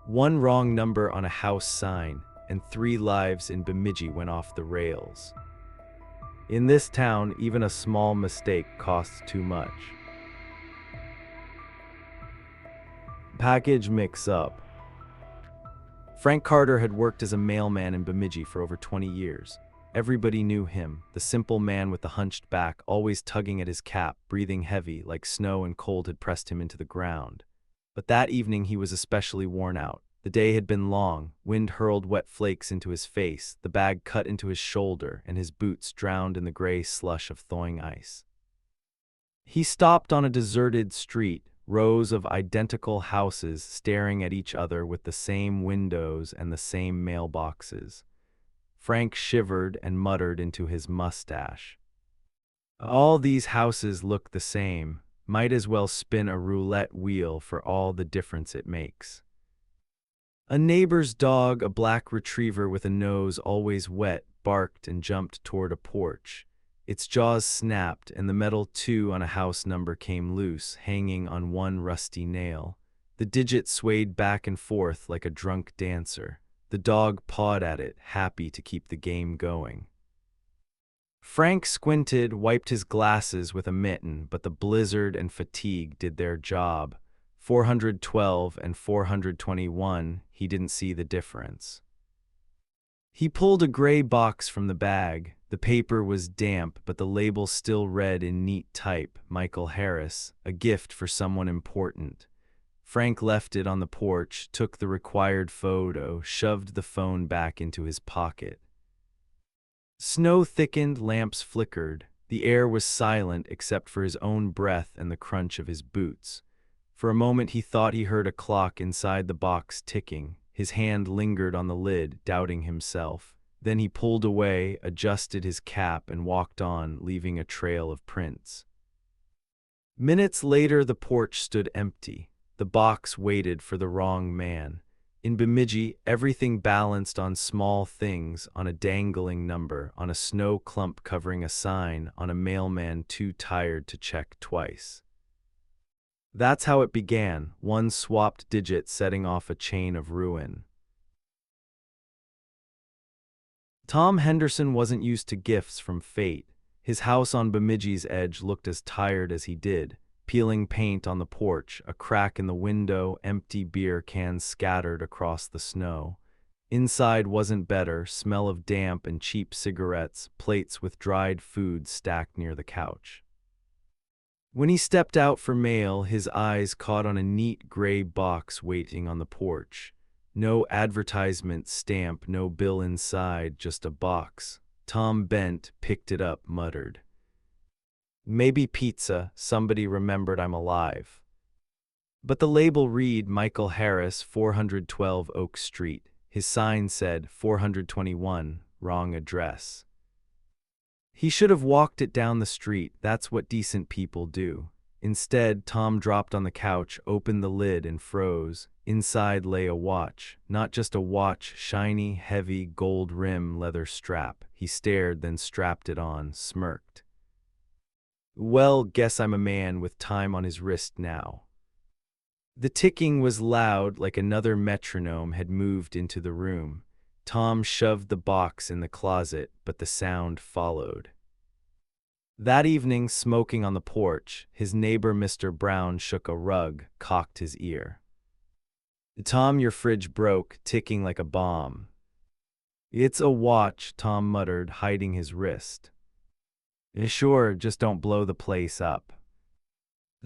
One wrong number on a house sign, and 3 lives in Bemidji went off the rails. In this town, even a small mistake costs too much. Package mix-up. Frank Carter had worked as a mailman in Bemidji for over 20 years. Everybody knew him, the simple man with the hunched back, always tugging at his cap, breathing heavy, like snow and cold had pressed him into the ground. But that evening he was especially worn out. The day had been long, wind hurled wet flakes into his face, the bag cut into his shoulder, and his boots drowned in the gray slush of thawing ice. He stopped on a deserted street, rows of identical houses staring at each other with the same windows and the same mailboxes. Frank shivered and muttered into his mustache. All these houses look the same, might as well spin a roulette wheel for all the difference it makes. A neighbor's dog, a black retriever with a nose always wet, barked and jumped toward a porch. Its jaws snapped, and the metal 2 on a house number came loose, hanging on one rusty nail. The digit swayed back and forth like a drunk dancer. The dog pawed at it, happy to keep the game going. Frank squinted, wiped his glasses with a mitten, but the blizzard and fatigue did their job. 412 and 421, he didn't see the difference. He pulled a gray box from the bag. The paper was damp, but the label still read in neat type, Michael Harris, a gift for someone important. Frank left it on the porch, took the required photo, shoved the phone back into his pocket. Snow thickened, lamps flickered. The air was silent except for his own breath and the crunch of his boots. For a moment he thought he heard a clock inside the box ticking. His hand lingered on the lid, doubting himself. Then he pulled away, adjusted his cap, and walked on, leaving a trail of prints. Minutes later, the porch stood empty. The box waited for the wrong man. In Bemidji, everything balanced on small things, on a dangling number, on a snow clump covering a sign, on a mailman too tired to check twice. That's how it began, one swapped digit setting off a chain of ruin. Tom Henderson wasn't used to gifts from fate. His house on Bemidji's edge looked as tired as he did. Peeling paint on the porch, a crack in the window, empty beer cans scattered across the snow. Inside wasn't better, smell of damp and cheap cigarettes, plates with dried food stacked near the couch. When he stepped out for mail, his eyes caught on a neat gray box waiting on the porch. No advertisement stamp, no bill inside, just a box. Tom bent, picked it up, muttered, "Maybe pizza, somebody remembered I'm alive." But the label read Michael Harris, 412 Oak Street. His sign said 421, wrong address. He should have walked it down the street, that's what decent people do. Instead, Tom dropped on the couch, opened the lid, and froze. Inside lay a watch. Not just a watch, shiny, heavy, gold rim, leather strap. He stared, then strapped it on, smirked. Well, guess I'm a man with time on his wrist now. The ticking was loud, like another metronome had moved into the room. Tom shoved the box in the closet, but the sound followed. That evening, smoking on the porch, his neighbor Mr. Brown shook a rug, cocked his ear. "Tom, your fridge broke, ticking like a bomb." "It's a watch," Tom muttered, hiding his wrist. "Sure, just don't blow the place up."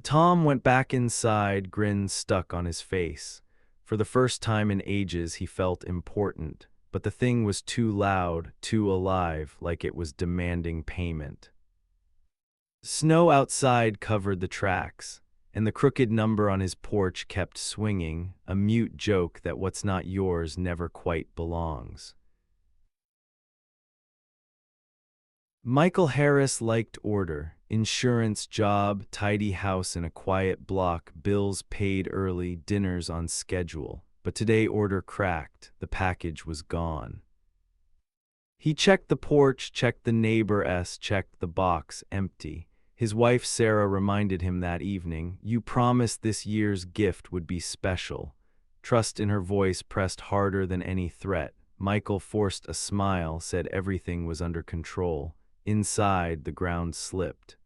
Tom went back inside, grin stuck on his face. For the first time in ages, he felt important. But the thing was too loud, too alive, like it was demanding payment. Snow outside covered the tracks, and the crooked number on his porch kept swinging, a mute joke that what's not yours never quite belongs. Michael Harris liked order. Insurance, job, tidy house in a quiet block, bills paid early, dinners on schedule. But today order cracked, the package was gone. He checked the porch, checked the neighbor's, checked the box, empty. His wife Sarah reminded him that evening, "You promised this year's gift would be special." Trust in her voice pressed harder than any threat. Michael forced a smile, said everything was under control. Inside, the ground slipped.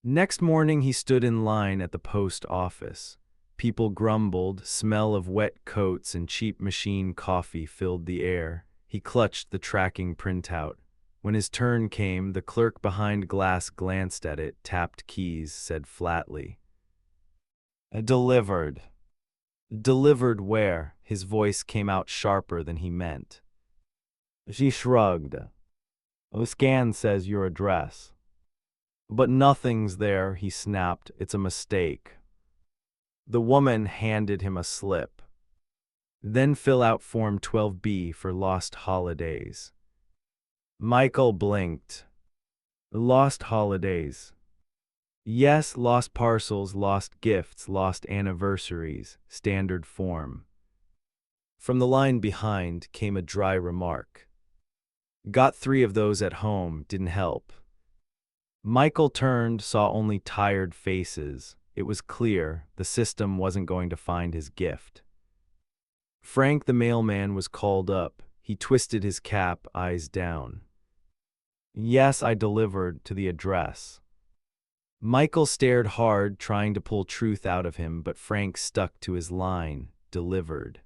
Next morning, he stood in line at the post office. People grumbled, smell of wet coats and cheap machine coffee filled the air. He clutched the tracking printout. When his turn came, the clerk behind glass glanced at it, tapped keys, said flatly, "Delivered." "Delivered where?" His voice came out sharper than he meant. She shrugged. "The scan says your address." "But nothing's there," he snapped. "It's a mistake." The woman handed him a slip. "Then fill out Form 12B for lost holidays." Michael blinked. "Lost holidays?" "Yes, lost parcels, lost gifts, lost anniversaries, standard form." From the line behind came a dry remark. "Got 3 of those at home, didn't help." Michael turned, saw only tired faces. It was clear the system wasn't going to find his gift. Frank the mailman was called up. He twisted his cap, eyes down. "Yes, I delivered to the address." Michael stared hard, trying to pull truth out of him, but Frank stuck to his line, delivered.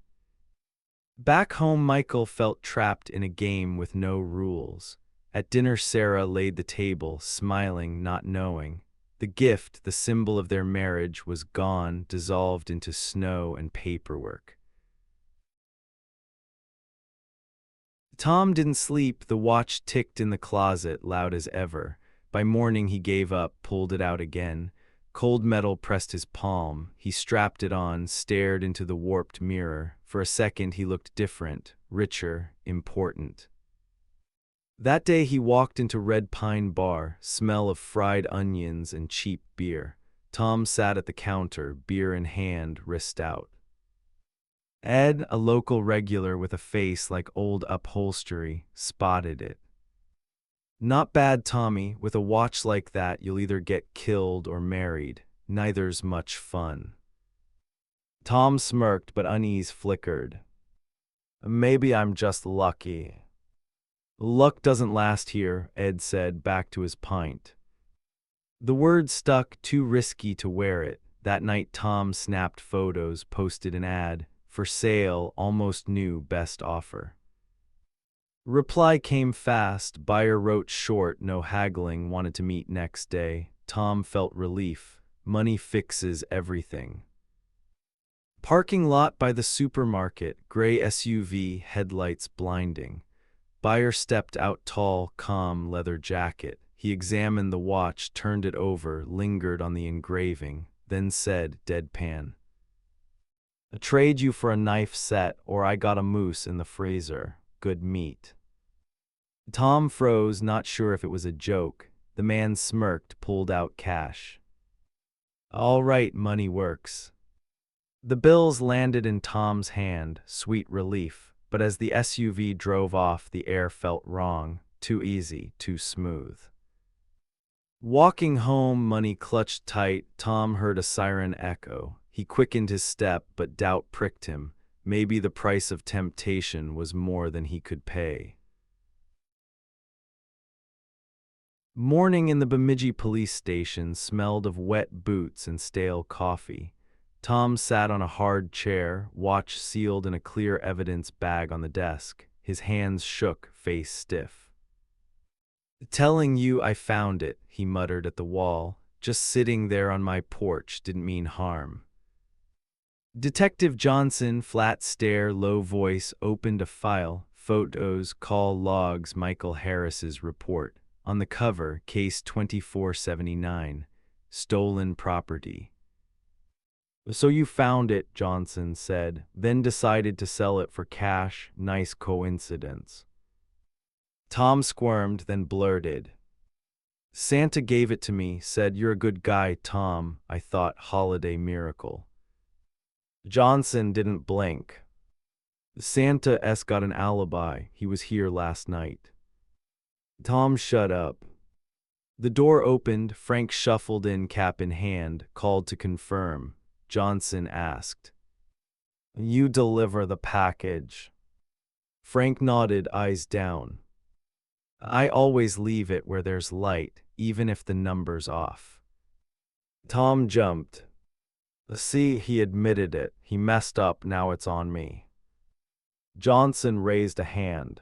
Back home, Michael felt trapped in a game with no rules. At dinner, Sarah laid the table, smiling, not knowing. The gift, the symbol of their marriage, was gone, dissolved into snow and paperwork. Tom didn't sleep. The watch ticked in the closet, loud as ever. By morning, he gave up, pulled it out again. Cold metal pressed his palm. He strapped it on, stared into the warped mirror. For a second, he looked different, richer, important. That day, he walked into Red Pine Bar, smell of fried onions and cheap beer. Tom sat at the counter, beer in hand, wrist out. Ed, a local regular with a face like old upholstery, spotted it. "Not bad, Tommy. With a watch like that, you'll either get killed or married. Neither's much fun." Tom smirked, but unease flickered. "Maybe I'm just lucky." "Luck doesn't last here," Ed said, back to his pint. The word stuck, too risky to wear it. That night, Tom snapped photos, posted an ad. For sale, almost new, best offer. Reply came fast. Buyer wrote short, no haggling, wanted to meet next day. Tom felt relief. Money fixes everything. Parking lot by the supermarket, gray SUV, headlights blinding. Buyer stepped out, tall, calm, leather jacket. He examined the watch, turned it over, lingered on the engraving, then said, deadpan, "I trade you for a knife set, or I got a moose in the freezer. Good meat." Tom froze, not sure if it was a joke. The man smirked, pulled out cash. "All right, money works." The bills landed in Tom's hand, sweet relief, but as the SUV drove off, the air felt wrong, too easy, too smooth. Walking home, money clutched tight, Tom heard a siren echo. He quickened his step, but doubt pricked him. Maybe the price of temptation was more than he could pay. Morning in the Bemidji police station smelled of wet boots and stale coffee. Tom sat on a hard chair, watch sealed in a clear evidence bag on the desk. His hands shook, face stiff. "Telling you I found it," he muttered at the wall. "Just sitting there on my porch didn't mean harm." Detective Johnson, flat stare, low voice, opened a file. Photos, call logs, Michael Harris's report. On the cover, case 2479, stolen property. "So you found it," Johnson said, then decided to sell it for cash. Nice coincidence. Tom squirmed, then blurted, "Santa gave it to me, said you're a good guy, Tom. I thought holiday miracle." Johnson didn't blink. "Santa's got an alibi. He was here last night." Tom shut up. The door opened. Frank shuffled in, cap in hand, called to confirm. Johnson asked, You deliver the package. Frank nodded, eyes down. I always leave it where there's light, even if the number's off. Tom jumped. See, he admitted it. He messed up, now it's on me. Johnson raised a hand.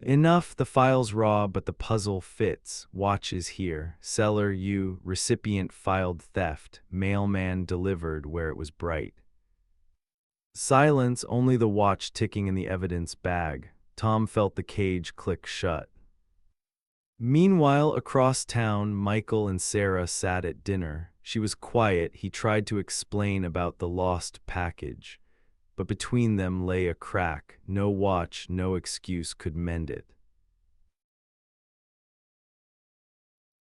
Enough, the file's raw, but the puzzle fits. Watch is here. Seller you, recipient filed theft, mailman delivered where it was bright. Silence, only the watch ticking in the evidence bag. Tom felt the cage click shut. Meanwhile, across town, Michael and Sarah sat at dinner. She was quiet. He tried to explain about the lost package, but between them lay a crack. No watch, no excuse could mend it.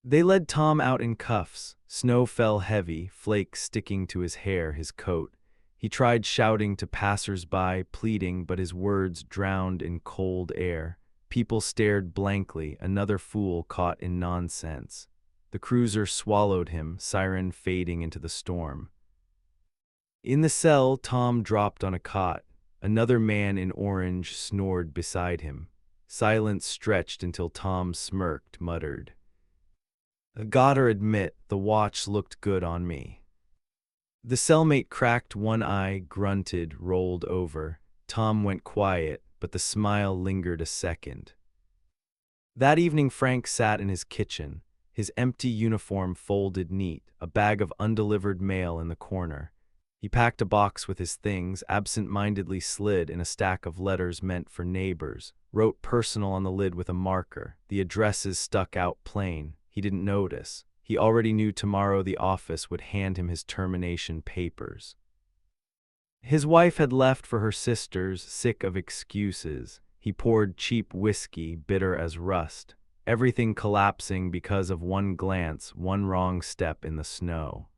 They led Tom out in cuffs. Snow fell heavy, flakes sticking to his hair, his coat. He tried shouting to passers-by, pleading, but his words drowned in cold air. People stared blankly, another fool caught in nonsense. The cruiser swallowed him, siren fading into the storm. In the cell, Tom dropped on a cot. Another man in orange snored beside him. Silence stretched until Tom smirked, muttered, "Gotta admit, the watch looked good on me." The cellmate cracked one eye, grunted, rolled over. Tom went quiet, but the smile lingered a second. That evening Frank sat in his kitchen, his empty uniform folded neat, a bag of undelivered mail in the corner. He packed a box with his things, absent-mindedly slid in a stack of letters meant for neighbors, wrote personal on the lid with a marker. The addresses stuck out plain. He didn't notice. He already knew tomorrow the office would hand him his termination papers. His wife had left for her sisters, sick of excuses. He poured cheap whiskey, bitter as rust, everything collapsing because of one glance, one wrong step in the snow.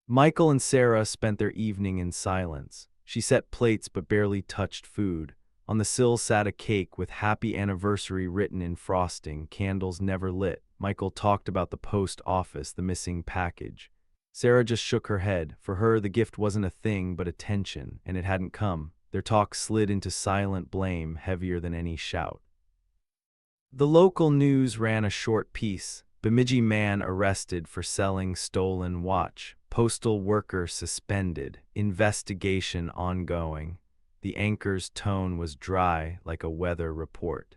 Michael and Sarah spent their evening in silence. She set plates but barely touched food. On the sill sat a cake with "Happy Anniversary" written in frosting, candles never lit. Michael talked about the post office, the missing package. Sarah just shook her head. For her, the gift wasn't a thing but attention, and it hadn't come. Their talk slid into silent blame, heavier than any shout. The local news ran a short piece. Bemidji man arrested for selling stolen watch. Postal worker suspended. Investigation ongoing. The anchor's tone was dry, like a weather report.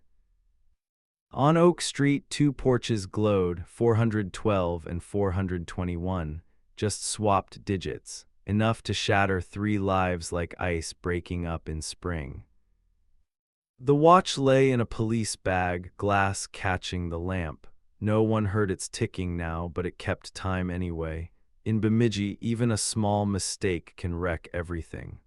On Oak Street, two porches glowed, 412 and 421. Just swapped digits, enough to shatter 3 lives like ice breaking up in spring. The watch lay in a police bag, glass catching the lamp. No one heard its ticking now, but it kept time anyway. In Bemidji, even a small mistake can wreck everything.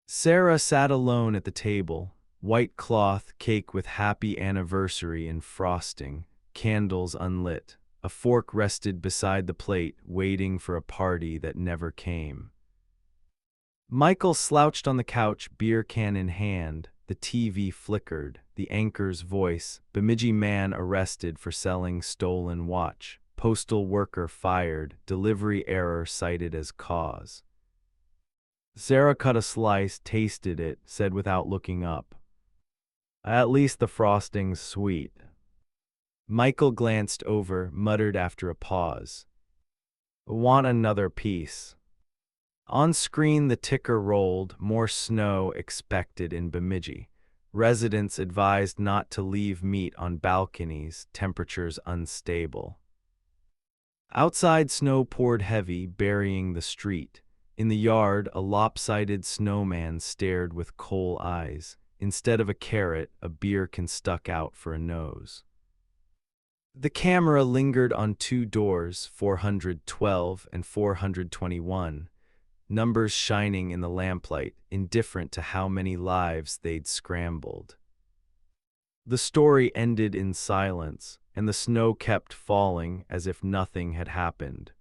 Sarah sat alone at the table. White cloth, cake with "Happy Anniversary" in frosting, candles unlit. A fork rested beside the plate, waiting for a party that never came. Michael slouched on the couch, beer can in hand. The TV flickered. The anchor's voice, "Bemidji man arrested for selling stolen watch. Postal worker fired. Delivery error cited as cause." Sarah cut a slice, tasted it, said without looking up, "At least the frosting's sweet." Michael glanced over, muttered after a pause, "Want another piece?" On screen the ticker rolled, more snow expected in Bemidji. Residents advised not to leave meat on balconies, temperatures unstable. Outside snow poured heavy, burying the street. In the yard, a lopsided snowman stared with coal eyes. Instead of a carrot, a beer can stuck out for a nose. The camera lingered on 2 doors, 412 and 421, numbers shining in the lamplight, indifferent to how many lives they'd scrambled. The story ended in silence, and the snow kept falling as if nothing had happened.